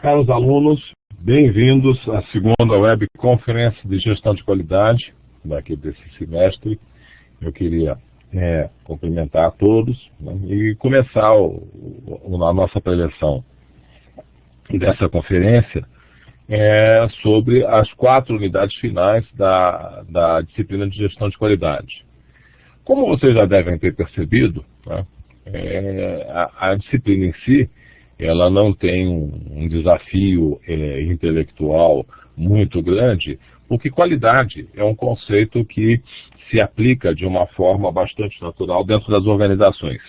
Caros alunos, bem-vindos à segunda web conferência de gestão de qualidade daqui desse semestre. Eu queria cumprimentar a todos, né, e começar a nossa preleção dessa conferência sobre as 4 unidades finais da disciplina de gestão de qualidade. Como vocês já devem ter percebido, né, a disciplina em si, ela não tem um desafio intelectual muito grande, porque qualidade é um conceito que se aplica de uma forma bastante natural dentro das organizações.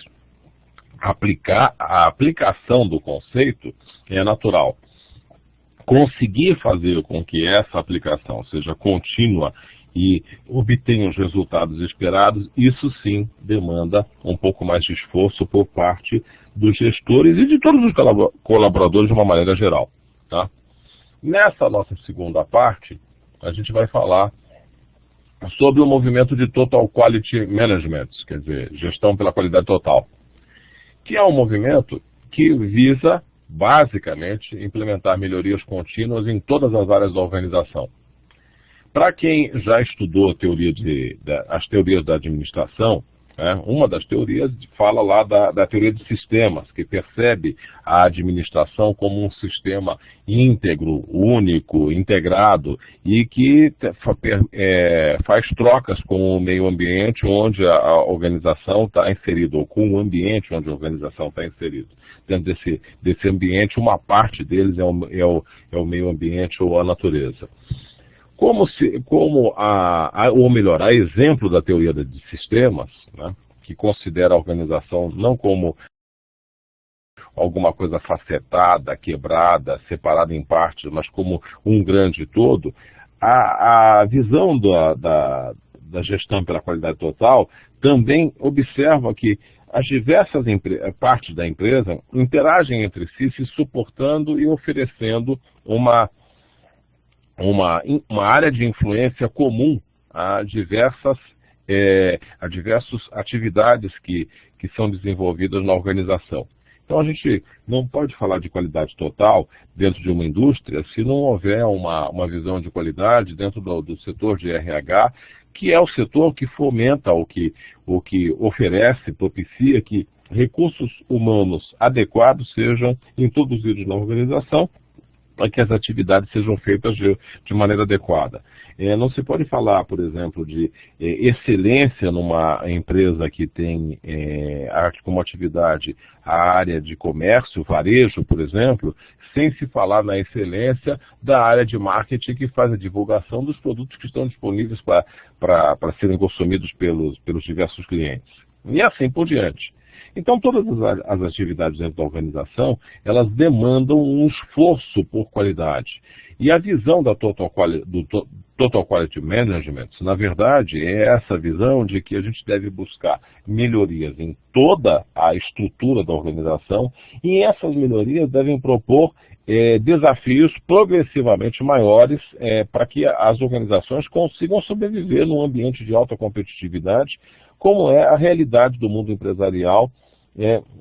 A aplicação do conceito é natural. Conseguir fazer com que essa aplicação seja contínua e obtenha os resultados esperados, isso sim demanda um pouco mais de esforço por parte dos gestores e de todos os colaboradores de uma maneira geral. Tá? Nessa nossa segunda parte, a gente vai falar sobre o movimento de Total Quality Management, quer dizer, gestão pela qualidade total, que é um movimento que visa, basicamente, implementar melhorias contínuas em todas as áreas da organização. Para quem já estudou as teorias da administração, uma das teorias fala lá da teoria de sistemas, que percebe a administração como um sistema íntegro, único, integrado, e que faz trocas com o meio ambiente onde a organização está inserida, ou com o ambiente onde a organização está inserida. Dentro desse ambiente, uma parte deles é o meio ambiente ou a natureza. A exemplo da teoria de sistemas, né, que considera a organização não como alguma coisa facetada, quebrada, separada em partes, mas como um grande todo, a visão da gestão pela qualidade total também observa que as diversas partes da empresa interagem entre si, se suportando e oferecendo uma área de influência comum a diversas atividades que são desenvolvidas na organização. Então a gente não pode falar de qualidade total dentro de uma indústria se não houver uma visão de qualidade dentro do setor de RH, que é o setor que fomenta, o que oferece, propicia que recursos humanos adequados sejam introduzidos na organização, para que as atividades sejam feitas de maneira adequada. Não se pode falar, por exemplo, de excelência numa empresa que tem como atividade a área de comércio, varejo, por exemplo, sem se falar na excelência da área de marketing que faz a divulgação dos produtos que estão disponíveis para serem consumidos pelos diversos clientes. E assim por diante. Então, todas as atividades dentro da organização, elas demandam um esforço por qualidade. E a visão do Total Quality Management, na verdade, é essa visão de que a gente deve buscar melhorias em toda a estrutura da organização, e essas melhorias devem propor desafios progressivamente maiores para que as organizações consigam sobreviver num ambiente de alta competitividade, como é a realidade do mundo empresarial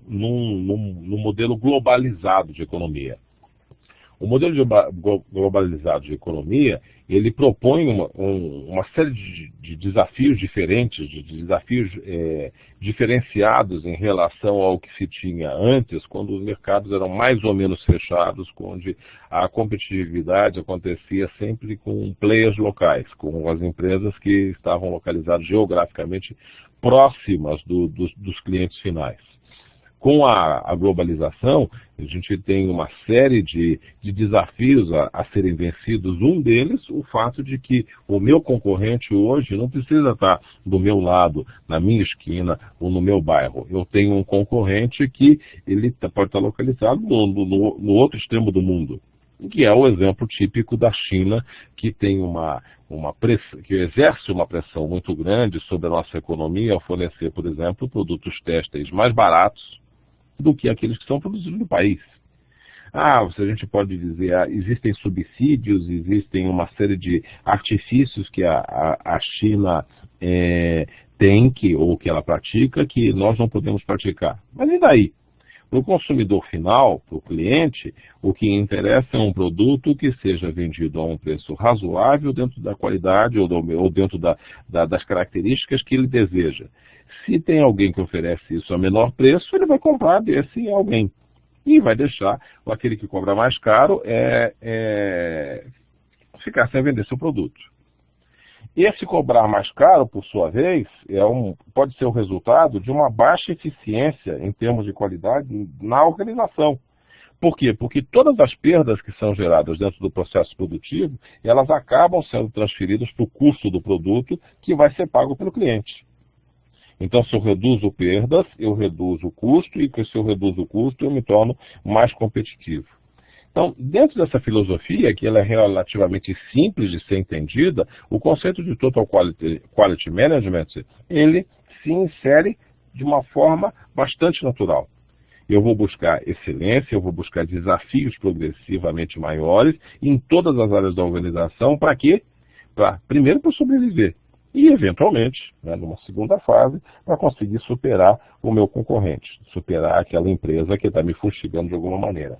num modelo globalizado de economia. O modelo globalizado de economia, ele propõe uma série de desafios diferentes, de desafios diferenciados em relação ao que se tinha antes, quando os mercados eram mais ou menos fechados, onde a competitividade acontecia sempre com players locais, com as empresas que estavam localizadas geograficamente próximas dos clientes finais. Com a globalização, a gente tem uma série de desafios a serem vencidos. Um deles, o fato de que o meu concorrente hoje não precisa estar do meu lado, na minha esquina ou no meu bairro. Eu tenho um concorrente que ele pode estar localizado no outro extremo do mundo, que é o exemplo típico da China, que tem que exerce uma pressão muito grande sobre a nossa economia ao fornecer, por exemplo, produtos têxteis mais baratos do que aqueles que são produzidos no país. A gente pode dizer, existem subsídios, existem uma série de artifícios que a China tem, ou que ela pratica, que nós não podemos praticar. Mas e daí? Para o consumidor final, para o cliente, o que interessa é um produto que seja vendido a um preço razoável dentro da qualidade ou dentro das características que ele deseja. Se tem alguém que oferece isso a menor preço, ele vai comprar desse alguém. E vai deixar aquele que cobra mais caro ficar sem vender seu produto. Esse cobrar mais caro, por sua vez, pode ser o resultado de uma baixa eficiência em termos de qualidade na organização. Por quê? Porque todas as perdas que são geradas dentro do processo produtivo, elas acabam sendo transferidas para o custo do produto que vai ser pago pelo cliente. Então, se eu reduzo perdas, eu reduzo o custo, e se eu reduzo o custo, eu me torno mais competitivo. Então, dentro dessa filosofia, que ela é relativamente simples de ser entendida, o conceito de Total Quality Management, ele se insere de uma forma bastante natural. Eu vou buscar excelência, eu vou buscar desafios progressivamente maiores em todas as áreas da organização. Para quê? Primeiro, para sobreviver. E, eventualmente, numa segunda fase, para conseguir superar o meu concorrente, superar aquela empresa que está me fustigando de alguma maneira.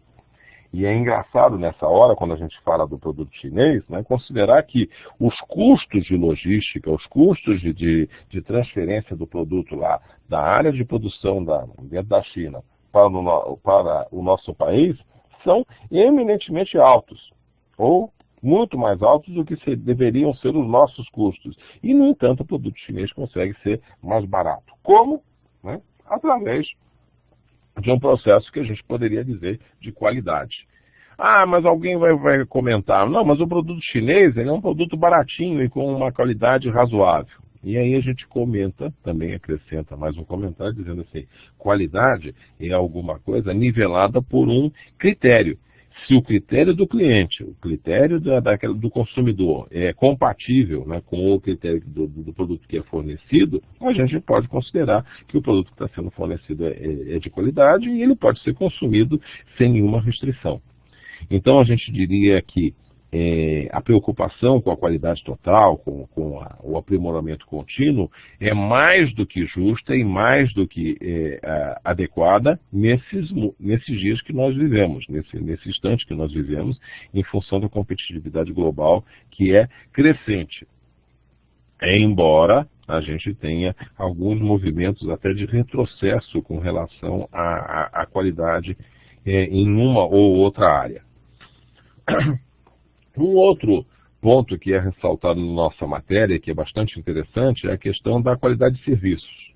E é engraçado nessa hora, quando a gente fala do produto chinês, considerar que os custos de logística, os custos de transferência do produto lá da área de produção dentro da China para o nosso país são eminentemente altos, ou muito mais altos do que deveriam ser os nossos custos. E, no entanto, o produto chinês consegue ser mais barato. Como? Através de um processo que a gente poderia dizer de qualidade. Ah, mas alguém vai comentar, não, mas o produto chinês ele é um produto baratinho e com uma qualidade razoável. E aí a gente comenta, também acrescenta mais um comentário, dizendo assim, qualidade é alguma coisa nivelada por um critério. Se o critério do cliente, o critério do consumidor é compatível com o critério do produto que é fornecido, a gente pode considerar que o produto que está sendo fornecido é de qualidade e ele pode ser consumido sem nenhuma restrição. Então a gente diria que a preocupação com a qualidade total, com o aprimoramento contínuo, é mais do que justa e mais do que adequada nesses dias que nós vivemos, nesse instante que nós vivemos, em função da competitividade global que é crescente. Embora a gente tenha alguns movimentos até de retrocesso com relação à qualidade em uma ou outra área. Um outro ponto que é ressaltado na nossa matéria, que é bastante interessante, é a questão da qualidade de serviços.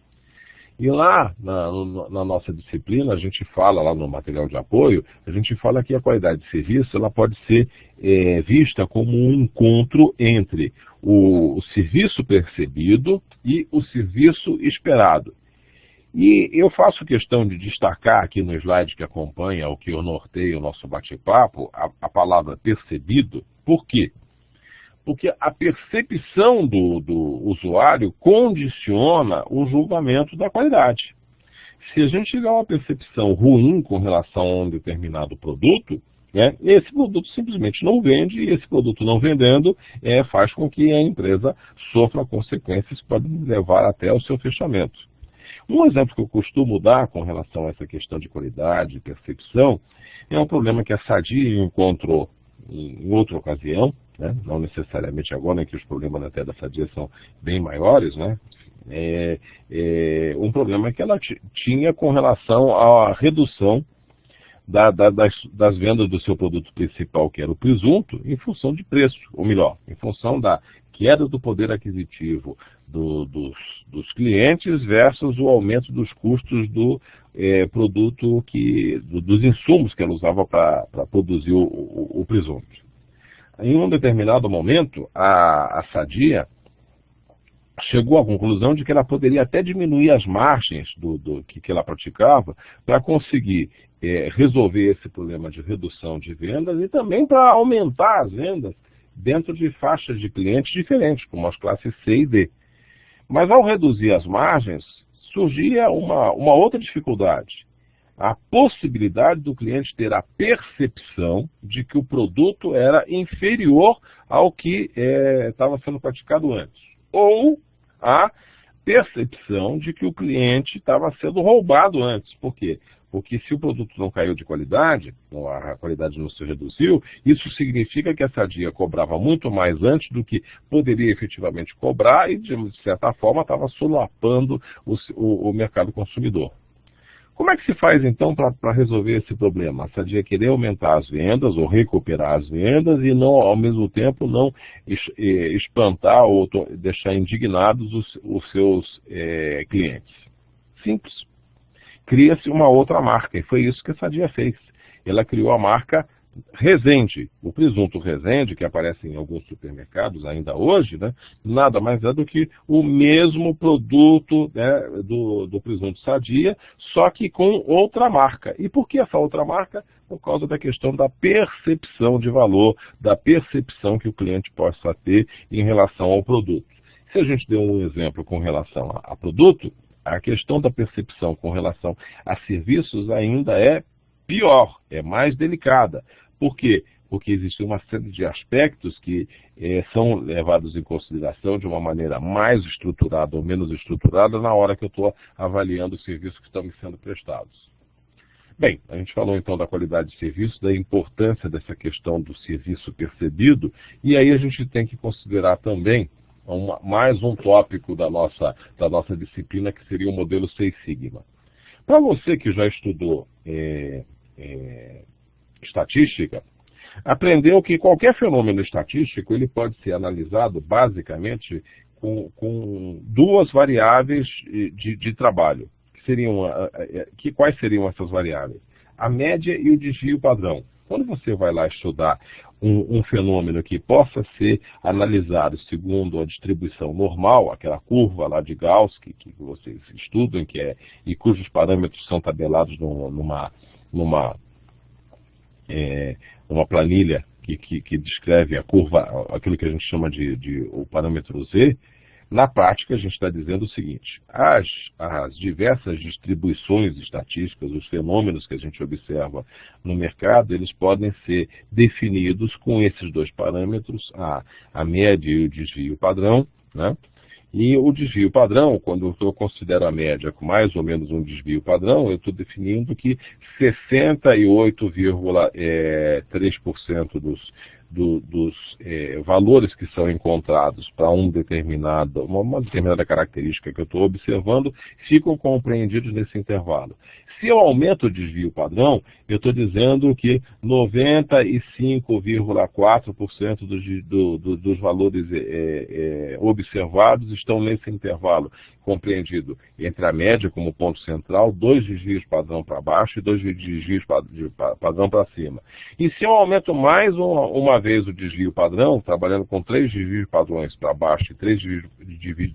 E lá, na nossa disciplina, a gente fala, lá no material de apoio, a gente fala que a qualidade de serviço ela pode ser vista como um encontro entre o serviço percebido e o serviço esperado. E eu faço questão de destacar aqui no slide que acompanha, o que eu norteio o nosso bate-papo, a palavra percebido. Por quê? Porque a percepção do usuário condiciona o julgamento da qualidade. Se a gente tiver uma percepção ruim com relação a um determinado produto, esse produto simplesmente não vende, e esse produto não vendendo faz com que a empresa sofra consequências que podem levar até ao seu fechamento. Um exemplo que eu costumo dar com relação a essa questão de qualidade e percepção é um problema que a Sadia encontrou em outra ocasião, não necessariamente agora, que os problemas até da Sadia são bem maiores, um problema que ela tinha com relação à redução das vendas do seu produto principal, que era o presunto, em função de preço, ou melhor, em função da queda do poder aquisitivo dos clientes versus o aumento dos custos do produto, dos insumos que ela usava para produzir o presunto. Em um determinado momento, a Sadia chegou à conclusão de que ela poderia até diminuir as margens que ela praticava para conseguir resolver esse problema de redução de vendas e também para aumentar as vendas dentro de faixas de clientes diferentes, como as classes C e D. Mas ao reduzir as margens, surgia uma outra dificuldade. A possibilidade do cliente ter a percepção de que o produto era inferior ao que estava sendo praticado antes. Ou a percepção de que o cliente estava sendo roubado antes. Por quê? Porque se o produto não caiu de qualidade, a qualidade não se reduziu, isso significa que a Sadia cobrava muito mais antes do que poderia efetivamente cobrar e, de certa forma, estava solapando o mercado consumidor. Como é que se faz, então, para resolver esse problema? A Sadia querer aumentar as vendas ou recuperar as vendas e, não, ao mesmo tempo, não espantar ou deixar indignados os seus clientes. Simples. Cria-se uma outra marca, e foi isso que a Sadia fez. Ela criou a marca Resende. O presunto Resende, que aparece em alguns supermercados ainda hoje, né, nada mais é do que o mesmo produto, né, do presunto Sadia, só que com outra marca. E por que essa outra marca? Por causa da questão da percepção de valor, da percepção que o cliente possa ter em relação ao produto. Se a gente deu um exemplo com relação a produto, a questão da percepção com relação a serviços ainda é pior, é mais delicada. Por quê? Porque existe uma série de aspectos que são levados em consideração de uma maneira mais estruturada ou menos estruturada na hora que eu estou avaliando os serviços que estão me sendo prestados. Bem, a gente falou então da qualidade de serviço, da importância dessa questão do serviço percebido, e aí a gente tem que considerar também mais um tópico da nossa disciplina, que seria o modelo Seis Sigma. Para você que já estudou estatística, aprendeu que qualquer fenômeno estatístico ele pode ser analisado basicamente com duas variáveis de trabalho. Quais seriam essas variáveis? A média e o desvio padrão. Quando você vai lá estudar um fenômeno que possa ser analisado segundo a distribuição normal, aquela curva lá de Gauss que vocês estudam, e cujos parâmetros são tabelados numa planilha que descreve a curva, aquilo que a gente chama de o parâmetro Z. Na prática, a gente está dizendo o seguinte: as diversas distribuições estatísticas, os fenômenos que a gente observa no mercado, eles podem ser definidos com esses dois parâmetros, a média e o desvio padrão, né? E o desvio padrão, quando eu considero a média com mais ou menos um desvio padrão, eu estou definindo que 68,3% dos valores que são encontrados para uma determinada característica que eu estou observando ficam compreendidos nesse intervalo. Se eu aumento o desvio padrão, eu estou dizendo que 95,4% dos valores observados estão nesse intervalo compreendido entre a média como ponto central, 2 desvios padrão para baixo e 2 desvios padrão para cima. E se eu aumento mais uma vez o desvio padrão, trabalhando com 3 desvios padrões para baixo e 3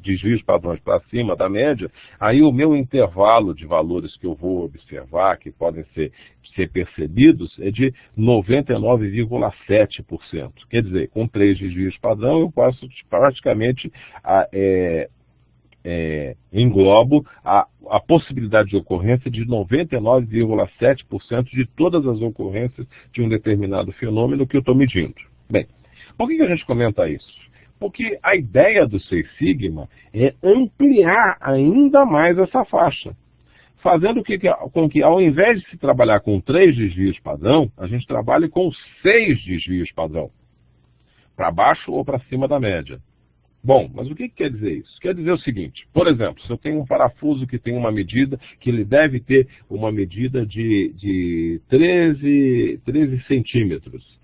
desvios padrões para cima da média, aí o meu intervalo de valores que eu vou observar, que podem ser percebidos, é de 99,7%. Quer dizer, com 3 desvios padrão, eu posso praticamente englobo a possibilidade de ocorrência de 99,7% de todas as ocorrências de um determinado fenômeno que eu estou medindo. Bem, por que a gente comenta isso? Porque a ideia do Seis Sigma é ampliar ainda mais essa faixa, fazendo com que ao invés de se trabalhar com 3 desvios padrão, a gente trabalhe com 6 desvios padrão, para baixo ou para cima da média. Bom, mas o que quer dizer isso? Quer dizer o seguinte: por exemplo, se eu tenho um parafuso que tem uma medida, que ele deve ter uma medida de 13 centímetros,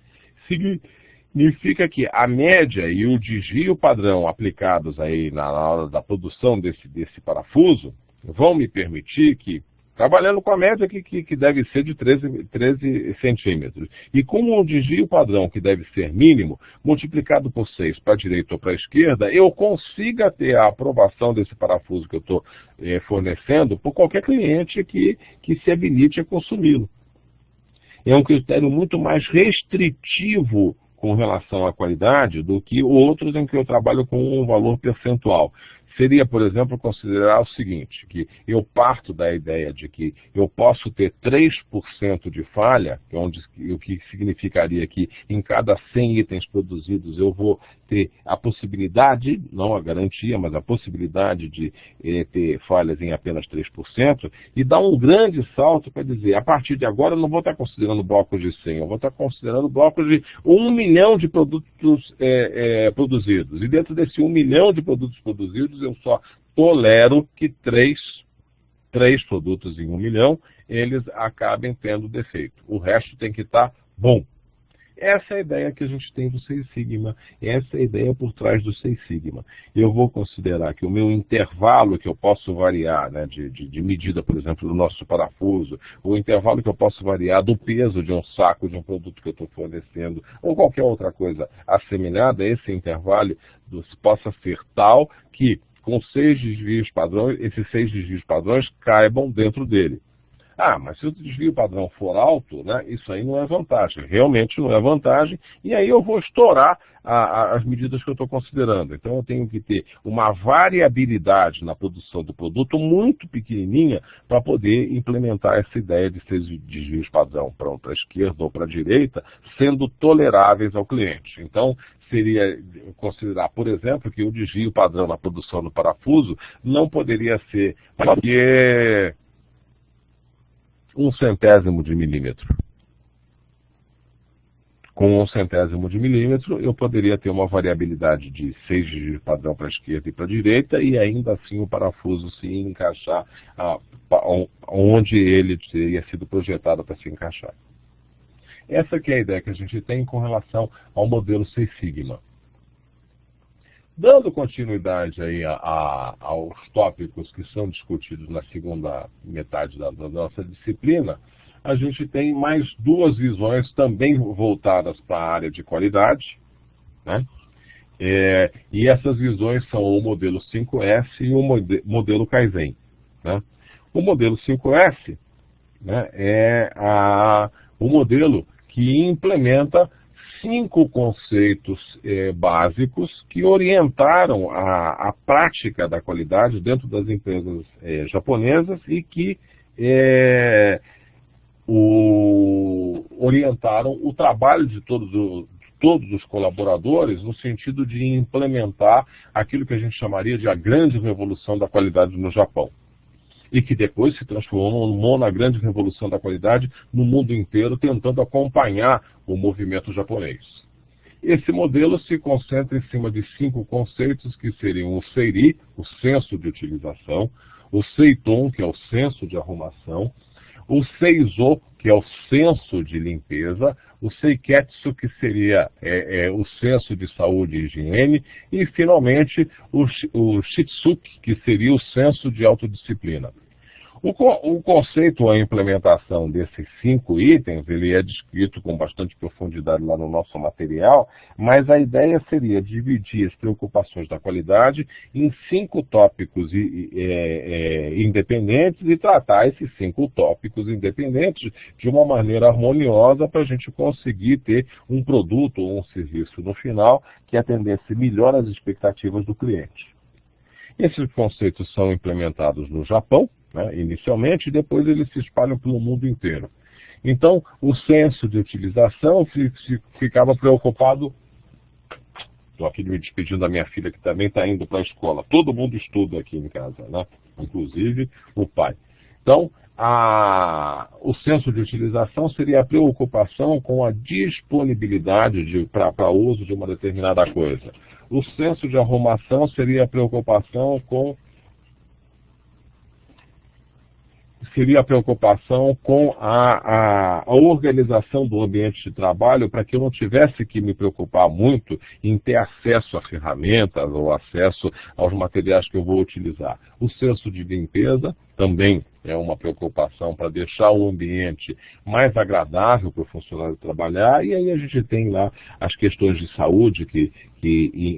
significa que a média e o desvio padrão aplicados aí na hora da produção desse parafuso vão me permitir que, trabalhando com a média que deve ser de 13 centímetros, e com um desvio padrão que deve ser mínimo, multiplicado por 6 para a direita ou para a esquerda, eu consiga ter a aprovação desse parafuso que eu estou fornecendo por qualquer cliente que se habilite a consumi-lo. É um critério muito mais restritivo com relação à qualidade do que outros em que eu trabalho com um valor percentual. seria, por exemplo, considerar o seguinte, que eu parto da ideia de que eu posso ter 3% de falha, o que significaria que em cada 100 itens produzidos eu vou ter a possibilidade, não a garantia, mas a possibilidade de ter falhas em apenas 3%, e dar um grande salto para dizer, a partir de agora eu não vou estar considerando blocos de 100, eu vou estar considerando blocos de 1 milhão de produtos produzidos. E dentro desse 1 milhão de produtos produzidos, eu só tolero que três produtos em 1 milhão, eles acabem tendo defeito. O resto tem que estar bom. Essa é a ideia que a gente tem do Seis Sigma, essa é a ideia por trás do Seis Sigma. Eu vou considerar que o meu intervalo que eu posso variar, né, de medida, por exemplo, do nosso parafuso, o intervalo que eu posso variar do peso de um saco de um produto que eu estou fornecendo, ou qualquer outra coisa assemelhada a esse intervalo, possa ser tal que com 6 desvios padrões, esses 6 desvios padrões caibam dentro dele. Ah, mas se o desvio padrão for alto, né, isso aí não é vantagem, realmente não é vantagem, e aí eu vou estourar as medidas que eu estou considerando. Então eu tenho que ter uma variabilidade na produção do produto muito pequenininha para poder implementar essa ideia de 6 desvios padrão para a esquerda ou para a direita, sendo toleráveis ao cliente. Então seria considerar, por exemplo, que o desvio padrão na produção do parafuso não poderia ser porque 1/100º de milímetro. Com 1/100º de milímetro, eu poderia ter uma variabilidade de 6 desvios padrão para a esquerda e para a direita, e ainda assim o parafuso se encaixar onde ele teria sido projetado para se encaixar. Essa que é a ideia que a gente tem com relação ao modelo Seis Sigma. Dando continuidade aí aos tópicos que são discutidos na segunda metade da nossa disciplina, a gente tem mais 2 visões também voltadas para a área de qualidade, né? E essas visões são o modelo 5S e o modelo Kaizen, né? O modelo 5S, né, é o modelo que implementa 5 conceitos básicos que orientaram a prática da qualidade dentro das empresas japonesas e que orientaram o trabalho de todos os colaboradores no sentido de implementar aquilo que a gente chamaria de a grande revolução da qualidade no Japão. E que depois se transformou na grande revolução da qualidade no mundo inteiro, tentando acompanhar o movimento japonês. Esse modelo se concentra em cima de 5 conceitos que seriam o Seiri, o senso de utilização, o Seiton, que é o senso de arrumação, o Seizo, que é o senso de limpeza, o Seiketsu, que seria o senso de saúde e higiene, e finalmente o Shitsuki, que seria o senso de autodisciplina. O conceito ou a implementação desses 5 itens, ele é descrito com bastante profundidade lá no nosso material, mas a ideia seria dividir as preocupações da qualidade em 5 tópicos independentes e tratar esses 5 tópicos independentes de uma maneira harmoniosa para a gente conseguir ter um produto ou um serviço no final que atendesse melhor às expectativas do cliente. Esses conceitos são implementados no Japão, né, inicialmente, e depois eles se espalham pelo mundo inteiro. Então, o senso de utilização ficava preocupado. Estou aqui me despedindo da minha filha, que também está indo para a escola. Todo mundo estuda aqui em casa, né? Inclusive o pai. Então, o senso de utilização seria a preocupação com a disponibilidade para uso de uma determinada coisa. O senso de arrumação seria a preocupação com a organização do ambiente de trabalho para que eu não tivesse que me preocupar muito em ter acesso a ferramentas ou acesso aos materiais que eu vou utilizar. O senso de limpeza também é uma preocupação para deixar o ambiente mais agradável para o funcionário trabalhar, e aí a gente tem lá as questões de saúde que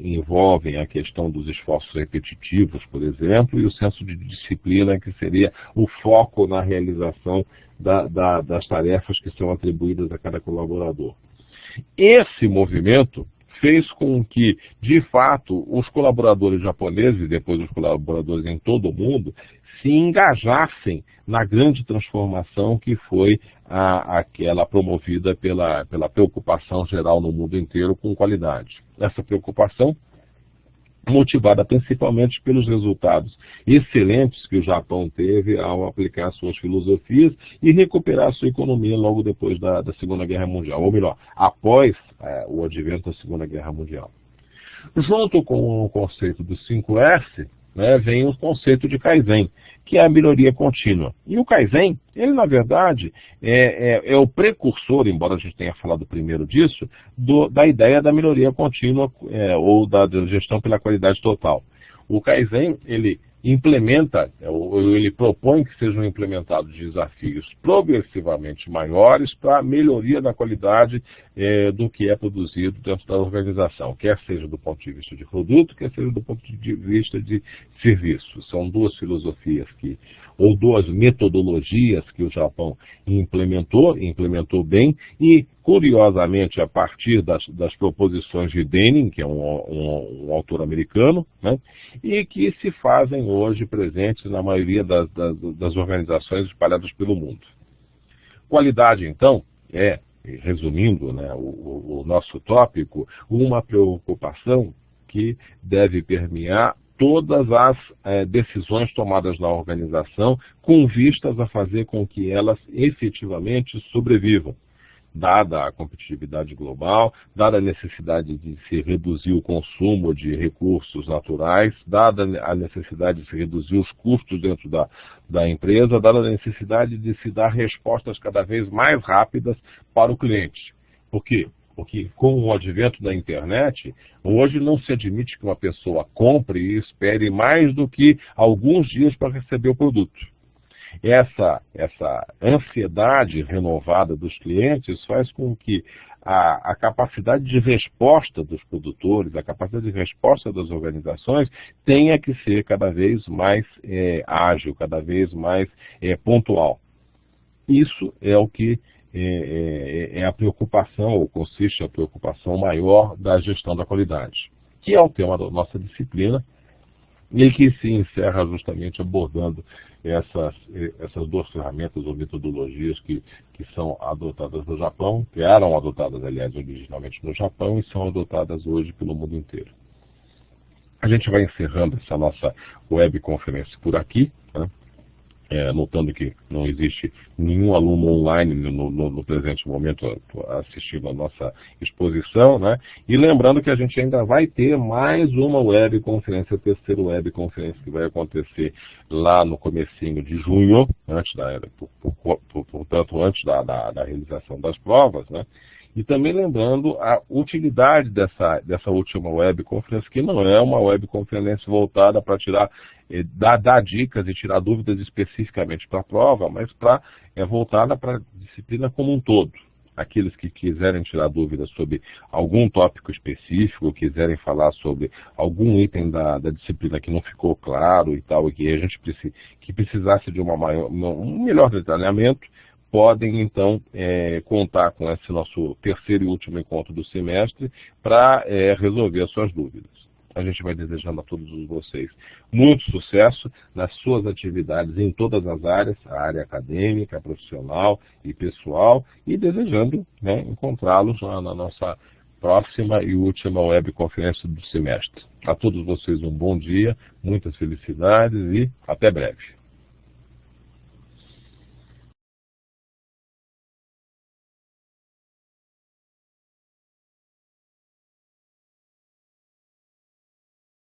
envolvem a questão dos esforços repetitivos, por exemplo, e o senso de disciplina, que seria o foco na realização das tarefas que são atribuídas a cada colaborador. Esse movimento fez com que, de fato, os colaboradores japoneses e depois os colaboradores em todo o mundo se engajassem na grande transformação que foi aquela promovida pela preocupação geral no mundo inteiro com qualidade. Essa preocupação motivada principalmente pelos resultados excelentes que o Japão teve ao aplicar suas filosofias e recuperar sua economia logo depois da Segunda Guerra Mundial, ou melhor, após o advento da Segunda Guerra Mundial. Junto com o conceito do 5S, vem o conceito de Kaizen, que é a melhoria contínua. E o Kaizen, ele na verdade é o precursor, embora a gente tenha falado primeiro disso, da ideia da melhoria contínua ou da gestão pela qualidade total. O Kaizen, ele implementa, ele propõe que sejam implementados desafios progressivamente maiores para a melhoria da qualidade do que é produzido dentro da organização, quer seja do ponto de vista de produto, quer seja do ponto de vista de serviço. São duas filosofias ou duas metodologias que o Japão implementou bem e, curiosamente, a partir das proposições de Denning, que é um autor americano, e que se fazem hoje presentes na maioria das organizações espalhadas pelo mundo. Qualidade, então, resumindo o nosso tópico, uma preocupação que deve permear todas as decisões tomadas na organização com vistas a fazer com que elas efetivamente sobrevivam, dada a competitividade global, dada a necessidade de se reduzir o consumo de recursos naturais, dada a necessidade de se reduzir os custos dentro da empresa, dada a necessidade de se dar respostas cada vez mais rápidas para o cliente. Por quê? Porque com o advento da internet, hoje não se admite que uma pessoa compre e espere mais do que alguns dias para receber o produto. Essa ansiedade renovada dos clientes faz com que a capacidade de resposta dos produtores, a capacidade de resposta das organizações tenha que ser cada vez mais ágil, cada vez mais pontual. Isso é o que é a preocupação, ou consiste a preocupação maior da gestão da qualidade, que é o tema da nossa disciplina, e que se encerra justamente abordando essas duas ferramentas ou metodologias que são adotadas no Japão, que eram adotadas, aliás, originalmente no Japão e são adotadas hoje pelo mundo inteiro. A gente vai encerrando essa nossa webconferência por aqui, notando que não existe nenhum aluno online no presente momento assistindo a nossa exposição, e lembrando que a gente ainda vai ter mais uma webconferência, a terceira webconferência que vai acontecer lá no comecinho de junho, portanto antes da realização das provas, E também lembrando a utilidade dessa última webconferência, que não é uma webconferência voltada para dar dicas e tirar dúvidas especificamente para a prova, mas voltada para a disciplina como um todo. Aqueles que quiserem tirar dúvidas sobre algum tópico específico, quiserem falar sobre algum item da disciplina que não ficou claro e tal, e que a gente precisasse de um melhor detalhamento, podem, então, contar com esse nosso terceiro e último encontro do semestre para resolver as suas dúvidas. A gente vai desejando a todos vocês muito sucesso nas suas atividades em todas as áreas, a área acadêmica, profissional e pessoal, e desejando encontrá-los na nossa próxima e última webconferência do semestre. A todos vocês um bom dia, muitas felicidades e até breve.